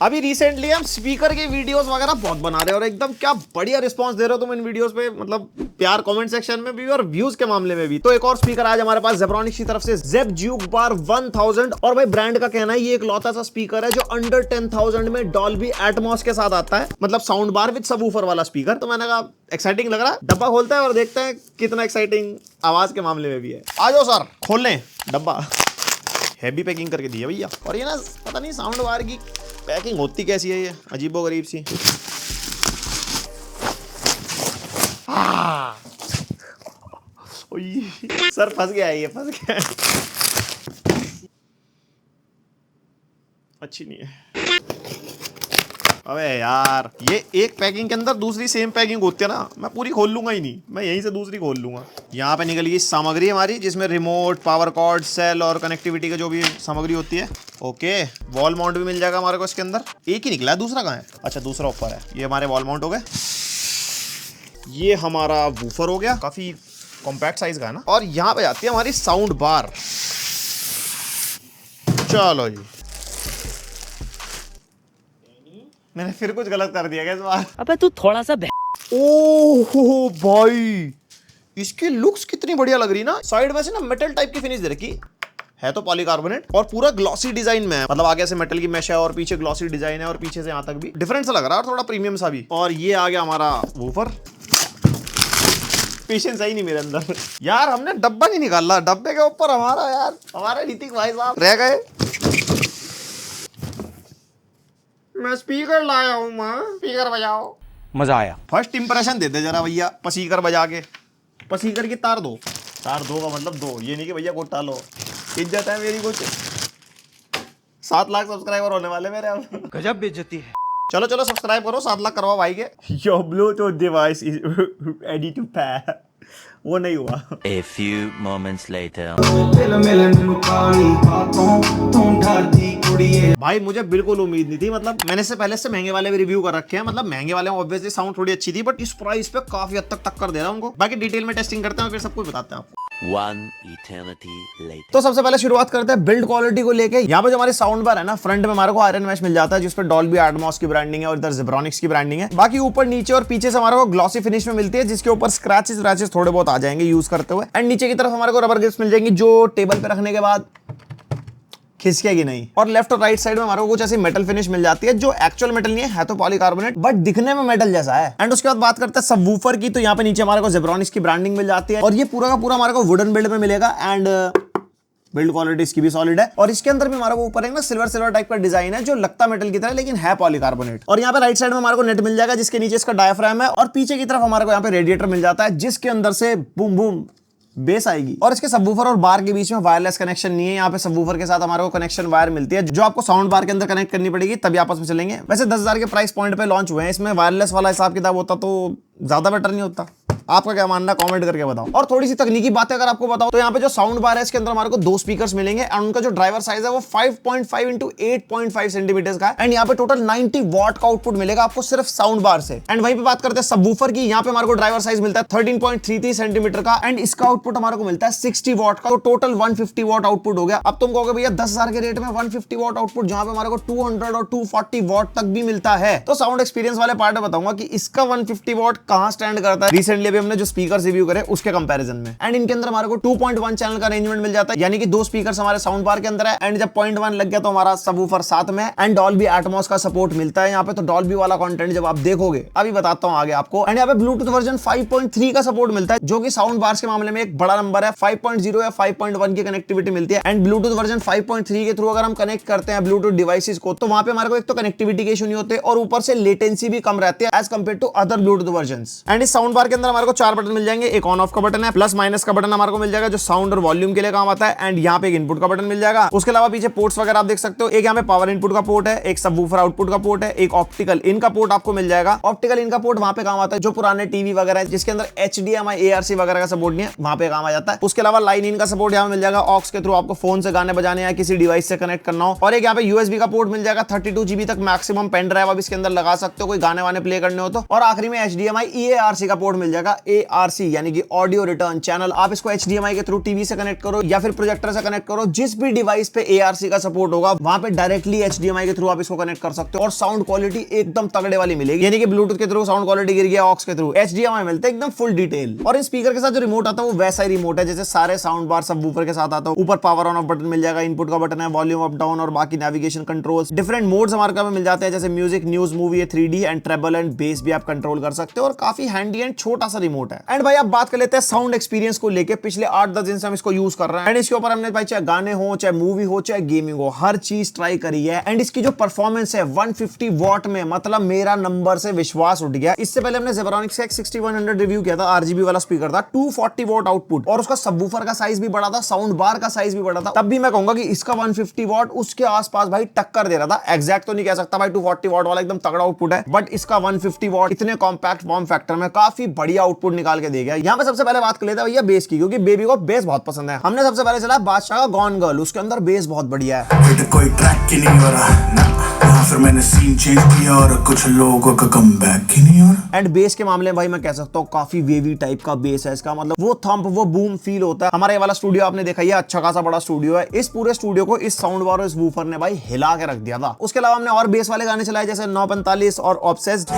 अभी रिसेंटली हम स्पीकर की वीडियोस वगैरह बहुत बना रहे हैं और एकदम क्या बढ़िया रिस्पांस दे रहे हो तुम इन वीडियोस पे, मतलब प्यार कमेंट सेक्शन में भी और व्यूज के मामले में भी। तो एक और स्पीकर आज हमारे पास जेब्रॉनिक्स की तरफ से जेब ज्यूक बार 1000। और भाई ब्रांड का कहना है ये एक लौता सा स्पीकर है जो अंडर 10,000 में डॉल्बी एटमॉस के साथ आता है, मतलब साउंड बार विद सबवूफर वाला स्पीकर। तो मैंने कहा एक्साइटिंग लग रहा है, डब्बा खोलते हैं और देखते हैं कितना एक्साइटिंग आवाज के मामले में भी है। आ जाओ सर, खोल लें डब्बा। हैवी पैकिंग करके दी है भैया। और ये ना पता नहीं साउंड बार की पैकिंग होती कैसी है, ये अजीबो गरीब सी। सर फंस गया है, ये फंस गया है। अच्छी नहीं है। अबे यार, ये एक पैकिंग के अंदर दूसरी सेम पैकिंग होती है ना, मैं पूरी खोल लूंगा ही नहीं, मैं यहीं से दूसरी खोल लूंगा। यहाँ पे निकल गई सामग्री हमारी, जिसमें रिमोट, पावर कॉर्ड, सेल और कनेक्टिविटी का जो भी सामग्री होती है। ओके, वॉल माउंट भी मिल जाएगा हमारे को इसके अंदर। एक ही निकला है, दूसरा कहाँ है? अच्छा, दूसरा ऊपर है। ये हमारे वॉल माउंट हो गए। ये हमारा वूफर हो गया, काफी कॉम्पैक्ट साइज का है ना। और यहाँ पे जाती है हमारी साउंड बार। चलो जी, मैंने फिर कुछ गलत कर दिया क्या इस बार? अबे तू थोड़ा सा ओह भाई, इसकी लुक्स कितनी बढ़िया लग रही ना। साइड में से ना मेटल टाइप की फिनिश दे रखी है, तो पॉलीकार्बोनेट और पूरा ग्लॉसी डिजाइन में है, मतलब आगे से मेटल की मैश है और पीछे ग्लॉसी डिजाइन है और पीछे से यहाँ तक भी डिफरेंट सा लग रहा है और थोड़ा प्रीमियम सा भी। और ये आ गया हमारा वूफर। पेशेंस है ही नहीं मेरे अंदर यार, हमने डब्बा नहीं निकाला, डब्बे के ऊपर हमारा यार हमारे ऋतिक भाई साहब रह गए। मैं स्पीकर लाया हूँ, माँ स्पीकर बजाओ। मजा आया। फर्स्ट इंप्रेशन दे दे जरा भैया, पसीकर बजा के। पसीकर की तार दो, तार दो का मतलब दो, ये नहीं कि भैया गोटा लो। इज्जत है मेरी कुछ। 7 लाख सब्सक्राइबर होने वाले मेरे अब। गजब बेइज्जती है। चलो चलो सब्सक्राइब करो, 7 लाख करवाओ भाई के। Your Bluetooth device is ready to pair. वो नहीं हुआ। A few moments later. भाई मुझे बिल्कुल उम्मीद नहीं थी, मतलब मैंने से पहले से महंगे वाले भी रिव्यू कर रखे हैं, मतलब महंगे वाले ऑब्वियसली साउंड थोड़ी अच्छी थी, बट इस प्राइस पे काफी हद तक टक्कर दे रहा हूं उनको। बाकी डिटेल में टेस्टिंग करते हैं फिर सब कुछ बताते हैं आपको। One eternity later. तो सबसे पहले शुरुआत करते हैं बिल्ड क्वालिटी को लेके। यहाँ पे जो हमारी साउंड बार है ना, फ्रंट में हमारे को आयरन मैश मिल जाता है जिसपे डॉल्बी एटमॉस की ब्रांडिंग है और इधर जेब्रॉनिक्स की ब्रांडिंग है। बाकी ऊपर, नीचे और पीछे से हमारे को ग्लॉसी फिनिश में मिलती है, जिसके ऊपर स्क्रैचेस थोड़े बहुत आ जाएंगे यूज करते हुए। एंड नीचे की तरफ हमारे को रबर ग्रिप्स मिल जाएंगी जो टेबल पे रखने के बाद खिसकेगी नहीं। और लेफ्ट और राइट साइड में हमारे को कुछ ऐसी मेटल फिनिश मिल जाती है जो एक्चुअल मेटल नहीं है तो पॉलीकार्बोनेट, बट दिखने में मेटल जैसा है। एंड उसके बाद बात करते हैं सबवूफर की, तो यहाँ पे नीचे हमारे को जेब्रॉनिक्स की ब्रांडिंग मिल जाती है और ये पूरा का पूरा हमारे को वुडन बिल्ड में मिलेगा। एंड बिल्ड क्वालिटी इसकी भी सॉलिड है। और इसके अंदर भी हमारे को ऊपर एक ना सिल्वर टाइप का डिजाइन है जो लगता मेटल की तरह लेकिन है पॉलीकार्बोनेट। और यहाँ पे राइट साइड में हमारे को नेट मिल जाएगा जिसके नीचे इसका डायफ्राम है और पीछे की तरफ हमारे को यहाँ पे रेडिएटर मिल जाता है जिसके अंदर से बूम बूम बेस आएगी। और इसके सबवूफर और बार के बीच में वायरलेस कनेक्शन नहीं है, यहाँ पे सबवूफर के साथ हमारे को कनेक्शन वायर मिलती है जो आपको साउंड बार के अंदर कनेक्ट करनी पड़ेगी तभी आपस में चलेंगे। वैसे 10,000 के प्राइस पॉइंट पे लॉन्च हुए हैं, इसमें वायरलेस वाला हिसाब किताब होता तो ज्यादा बेटर नहीं होता? आपका क्या मानना, कमेंट करके बताओ। और थोड़ी सी तकनीकी बातें अगर आपको बताओ तो यहाँ पे जो साउंड बार है इसके अंदर हमारे को 2 स्पीकर्स मिलेंगे और उनका जो ड्राइवर साइज है वो 5.5 इंटू 8.5 सेंटीमीटर का है। एंड यहाँ पे टोटल 90 वॉट का आउटपुट मिलेगा आपको सिर्फ साउंड बार से। एंड वहीं पे बात करते हैं सबवूफर की, यहाँ पे हमारे को ड्राइवर साइज मिलता है 13.33 सेंटीमीटर का एंड इसका आउटपुट हमारे को मिलता है 60 वॉट का, तो टोटल 150 वॉट आउटपुट हो गया। अब तुम कहोगे भैया 10,000 के रेट में 150 वॉट आउटपुट, जहां पे हमारे को 200 और 240 वॉट तक भी मिलता है। तो साउंड एक्सपीरियंस वाले पार्ट में बताऊंगा कि इसका 150 वॉट कहां स्टैंड करता है रिसेंटली अभी हमने जो स्पीकर रिव्यू करे उसके कंपैरिजन में। एंड इनके अंदर हमारे को 2.1 चैनल का अरेंजमेंट मिल जाता है, यानी कि 2 स्पीकर्स हमारे साउंड बार के अंदर है। एंड जब 0.1 लग गया तो हमारा सबवूफर साथ में एंड डॉल्बी एटमॉस का सपोर्ट मिलता है यहाँ पे। तो डॉल्बी वाला कंटेंट जब आप देखोगे, अभी बताता हूं आगे आपको। एंड यहाँ पे ब्लूटूथ वर्जन 5.3 का सपोर्ट मिलता है जो कि साउंड बार्स के मामले में एक बड़ा नंबर है। 5.0 या 5.1 की कनेक्टिविटी मिलती है। एंड ब्लूटूथ वर्जन 5.3 के थ्रू अगर हम कनेक्ट करते हैं ब्लूटूथ डिवाइसेस को तो वहां पे हमारे को एक तो कनेक्टिविटी के इशू नहीं होते और ऊपर से लेटेंसी भी कम रहती है as compare to other Bluetooth versions. And इस साउंड बार के अंदर हमारे को 4 बटन मिल जाएंगे। एक ऑन ऑफ का बटन है, प्लस माइनस का बटन हमारे को मिल जाएगा जो साउंड और वॉल्यूम के लिए काम आता है। एंड यहाँ पे एक इनपुट का बटन मिल जाएगा। उसके अलावा पीछे पोर्ट्स वगैरह आप देख सकते हो। एक यहाँ पे पावर इनपुट का पोर्ट है, एक सबवूफर आउटपुट का पोर्ट है, एक ऑप्टिकल इन का पोर्ट आपको मिल जाएगा। ऑप्टिकल इन का पोर्ट वहां पे काम आता है जो पुराने टीवी वगैरह जिसके अंदर HDMI ARC वगैरह का सपोर्ट नहीं है, वहां पे काम आ जाता है। उसके अलावा लाइन इन का सपोर्ट यहाँ मिल जाएगा, ऑक्स के थ्रू आपको फोन से गाने बजाने या किसी डिवाइस से कनेक्ट करना हो। और एक यहाँ पे USB का पोर्ट मिल जाएगा, 32 GB तक मैक्सिमम पेन ड्राइव आप इसके अंदर लगा सकते हो कोई गाने वाने प्ले करने हो तो। और आखिरी में HDMI EARC का पोर्ट मिल जाएगा, ARC यानी कि ऑडियो रिटर्न चैनल। आप इसको HDMI के थ्रू टीवी से कनेक्ट करो या फिर प्रोजेक्टर से कनेक्ट करो, जिस भी डिवाइस पे ARC का सपोर्ट होगा वहां पे डायरेक्टली HDMI के थ्रू आप इसको कनेक्ट कर सकते हो और साउंड क्वालिटी एकदम तगड़े वाली मिलेगी। यानी कि ब्लूटूथ के थ्रू साउंड क्वालिटी गिर गया, ऑक्स के थ्रू HDMI मिलता है एकदम फुल डिटेल। और इन स्पीकर के साथ जो रिमोट आता है वो वैसा ही रिमोट है जैसे सारे साउंड बार सबवूफर के साथ आता है। ऊपर पावर ऑन ऑफ बटन मिल जाएगा, इनपुट का बटन है, वॉल्यूम अप डाउन और बाकी नेविगेशन कंट्रोल्स। डिफरेंट मोड्स हमारे पास मिल जाते हैं जैसे music, news, movie, 3D and treble and bass भी आप कंट्रोल कर सकते हो और काफी हैंडी एंड छोटा सा रिमोट है। एंड भाई आप बात कर लेते हैं साउंड एक्सपीरियंस को लेके। पिछले 8-10 दिन से हम इसको यूज कर रहे हैं एंड इसके ऊपर हमने भाई चाहे गाने हो, चाहे मूवी हो, चाहे गेमिंग हो, हर चीज ट्राई करी है। एंड इसकी जो परफॉर्मेंस है 150 वॉट में, मतलब मेरा नंबर से विश्वास उठ गया। इससे पहले हमने Zebronics का 6100 रिव्यू किया था, RGB वाला स्पीकर था, 240 वॉट आउटपुट और उसका सबवूफर का साइज भी बड़ा था, साउंड बार का साइज भी बड़ा था। तब भी मैं कहूंगा कि इसका 150 वॉट उसके आसपास भाई टक्कर दे रहा था। एग्जैक्ट तो नहीं कह सकता भाई, 240 वॉट वाला एकदम तगड़ा आउटपुट है, बट इसका 150 वॉट इतने कॉम्पैक्ट फॉर्म फैक्टर में काफी बढ़िया आउटपुट निकाल के दे गया। यहाँ पे सबसे पहले बात कर लेते हैं भैया बेस की, क्योंकि बेबी को बेस बहुत पसंद है। हमने सबसे पहले चला बादशाह का गॉन गर्ल, उसके अंदर बेस बहुत बढ़िया है। कोई ट्रैक की नहीं हो रहा ना, फिर मैंने सीन चेंज किया और कुछ लोगों का कमबैक ही नहीं हो रहा। एंड बेस के मामले में भाई मैं कह सकता हूँ काफी वेवी टाइप का बेस है इसका, मतलब वो थंप, वो बूम फील होता है। हमारा ये वाला स्टूडियो आपने देखा ही है, अच्छा खासा बड़ा स्टूडियो है। इस पूरे स्टूडियो को इस साउंड बार और इस वूफर ने भाई हिला के रख दिया था। उसके अलावा हमने और बेस वाले गाने चलाए जैसे 945 और ऑब्सेस्ड।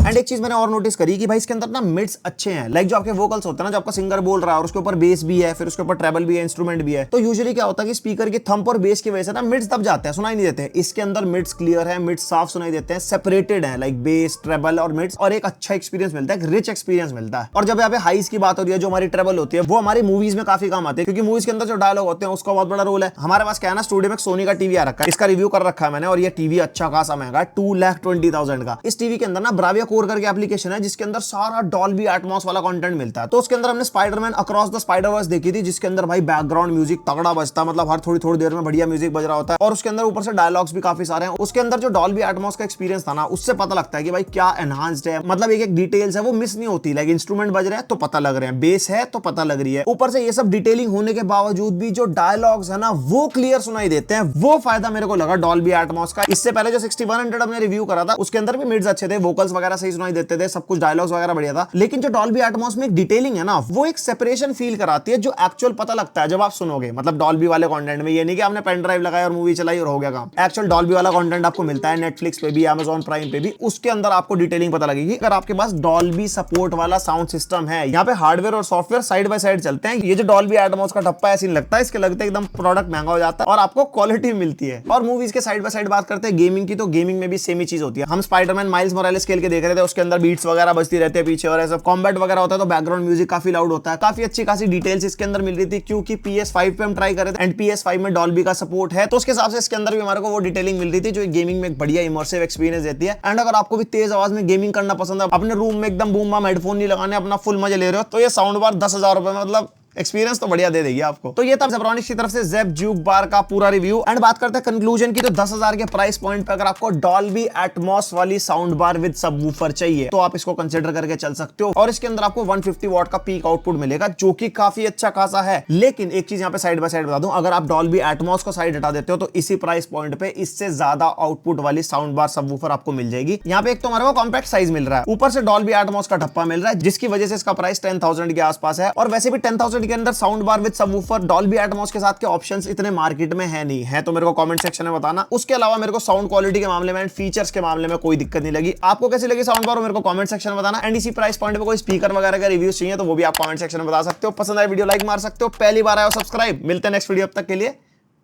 एंड एक चीज मैंने और नोटिस करी कि भाई इसके अंदर ना मिड्स अच्छे हैं। लाइक जो आपके वोकल्स होते हैं ना, जो आपका सिंगर बोल रहा है और उसके ऊपर बेस भी है, फिर उसके ऊपर ट्रेबल भी है, इंस्ट्रूमेंट भी है, तो यूजुअली क्या होता है कि स्पीकर की थंप और बेस की वजह से ना मिड्स दब जाते हैं, सुनाई नहीं देते हैं। इसके अंदर मिड्स क्लियर है, मिड्स साफ सुनाई देते हैं, सेपरेटेड है, लाइक बेस, ट्रेबल और मिड्स, और एक अच्छा एक्सपीरियंस मिलता है, एक रिच एक्सपीरियंस मिलता है। और जब यहाँ पे हाइस की बात हो रही है, जो हमारी ट्रेबल होती है वो हमारी मूवीज में काफी काम आती है, क्योंकि मूवीज के अंदर जो डायलॉग होते हैं उसका बहुत बड़ा रोल है। हमारे पास क्या है ना, स्टूडियो में सोनी का टीवी आ रखा है, इसका रिव्यू कर रखा है मैंने, और ये टीवी अच्छा खासा महंगा है, 2,20,000 का। इस टीवी के अंदर ना ब्राविया कोर करके एप्लीकेशन है जिसके अंदर सारा डॉल्बी एटमॉस वाला कंटेंट मिलता है। तो उसके अंदर हमने स्पाइडरमैन अक्रॉस द स्पाइडर-वर्स देखी थी, जिसके अंदर भाई बैकग्राउंड म्यूजिक तगड़ा बजता है, मतलब हर थोड़ी देर में बढ़िया म्यूजिक बज रहा होता है, और उसके अंदर ऊपर से डायलॉग्स भी काफी सारे हैं। उसके अंदर जो डॉल्बी एटमॉस का एक्सपीरियंस था ना, उससे पता लगता है कि भाई क्या एनहांस्ड है, मतलब एक डिटेल्स है वो मिस नहीं होती। लाइक इंस्ट्रूमेंट बज रहे हैं तो पता लग रहे हैं, बेस है तो पता लग रही है, ऊपर से ये सब डिटेलिंग होने के बावजूद भी जो डायलॉग्स है ना वो क्लियर सुनाई देते हैं। वो फायदा मेरे को लगा डॉल्बी एटमॉस का। इससे पहले जो 6100 हमने रिव्यू करा था उसके अंदर भी मिड्स अच्छे थे, वोकल्स वगैरह सही सुनाई देते थे, सब कुछ डायलॉग्स वगैरह बढ़िया था, लेकिन जो डॉल्बी एटमॉस में एक डिटेलिंग है ना, वो एक सेपरेशन फील कराती है, जो एक्चुअल पता लगता है जब आप सुनोगे। मतलब डॉल्बी वाले कंटेंट में ये नहीं कि आपने पेन ड्राइव लगाया और मूवी चलाई और हो गया काम। एक्चुअल डॉल्बी वाला कंटेंट आपको मिलता है नेटफ्लिक्स पे भी, Amazon प्राइम पे भी, उसके अंदर आपको डिटेलिंग पता लगेगी अगर आपके पास डॉल्बी सपोर्ट वाला साउंड सिस्टम है। यहाँ पे हार्डवेयर और सॉफ्टवेयर साइड बाय साइड चलते हैं। ये जो डॉल्बी एटमॉस का ठप्पा ऐसी लगता है, इसके लगते एकदम प्रोडक्ट महंगा हो जाता है और आपको क्वालिटी मिलती है। और मूवीज के साइड बाय साइड बात करते हैं गेमिंग की, तो गेमिंग में भी सेम ही चीज होती है। हम स्पाइडरमैन माइल्स मोरालेस खेल के देख रहे थे, उसके अंदर बीट्स वगैरह बजती रहती है पीछे, और ऐसा कॉम्बैट वगैरह होता है तो बैकग्राउंड म्यूजिक काफी लाउड होता है। काफी अच्छी खासी डिटेल्स इसके अंदर मिल रही थी, क्योंकि PS5 पे हम ट्राई कर रहे थे एंड PS5 में डॉल्बी का सपोर्ट है, तो उसके हिसाब से इसके अंदर भी हमारे को वो डिटेलिंग मिल रही थी जो गेमिंग में एक बढ़िया इमर्सिव एक्सपीरियंस देती है। एंड अगर आपको भी तेज आवाज में गेमिंग करना पसंद है, अपने रूम में एकदम बूम बम हेडफोन नहीं लगाने, अपना फुल मजे ले रहे हो, तो ये साउंड बार 10,000 रुपए में मतलब एक्सपीरियंस तो बढ़िया दे देगी आपको। तो ये था Zebronics की तरफ से Zeb Juke बार का पूरा रिव्यू। एंड बात करते हैं कंक्लूजन की, तो 10,000 के प्राइस पॉइंट पे अगर आपको डॉल्बी एटमॉस वाली साउंड बार विद सबवूफर चाहिए तो आप इसको कंसीडर करके चल सकते हो, और इसके अंदर आपको 150 वॉट का पीक आउटपुट मिलेगा, जो कि काफी अच्छा खासा है। लेकिन एक चीज यहाँ पे साइड बाय साइड बता दूं, अगर आप डॉल्बी एटमॉस को साइड हटा देते हो तो इसी प्राइस पॉइंट पे इससे ज्यादा आउटपुट वाली साउंड बार सबवूफर आपको मिल जाएगी। यहाँ पे एक तो हमारे को कॉम्पैक्ट साइज मिल रहा है, ऊपर से डॉल्बी एटमॉस का ठप्पा मिल रहा है, जिसकी वजह से इसका प्राइस 10,000 के आसपास है। और वैसे भी 10,000 के अंदर sound bar with subwoofer Dolby Atmos के साथ के ऑप्शंस इतने मार्केट में है नहीं है, तो मेरे को कमेंट सेक्शन में बताना। उसके अलावा मेरे को साउंड क्वालिटी के मामले में एंड फीचर्स के मामले में कोई दिक्कत नहीं लगी। आपको कैसी लगी साउंड बार, मेरे को कमेंट सेक्शन में बताना। एंड इसी प्राइस पॉइंट पे कोई स्पीकर वगैरह का रिव्यूज चाहिए तो वो भी आप कमेंट सेक्शन में बता सकते हो। पसंद आए वीडियो लाइक मार सकते हो, पहली बार आए हो सब्सक्राइब। मिलते हैं नेक्स्ट वीडियो, अब तक के लिए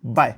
बाय।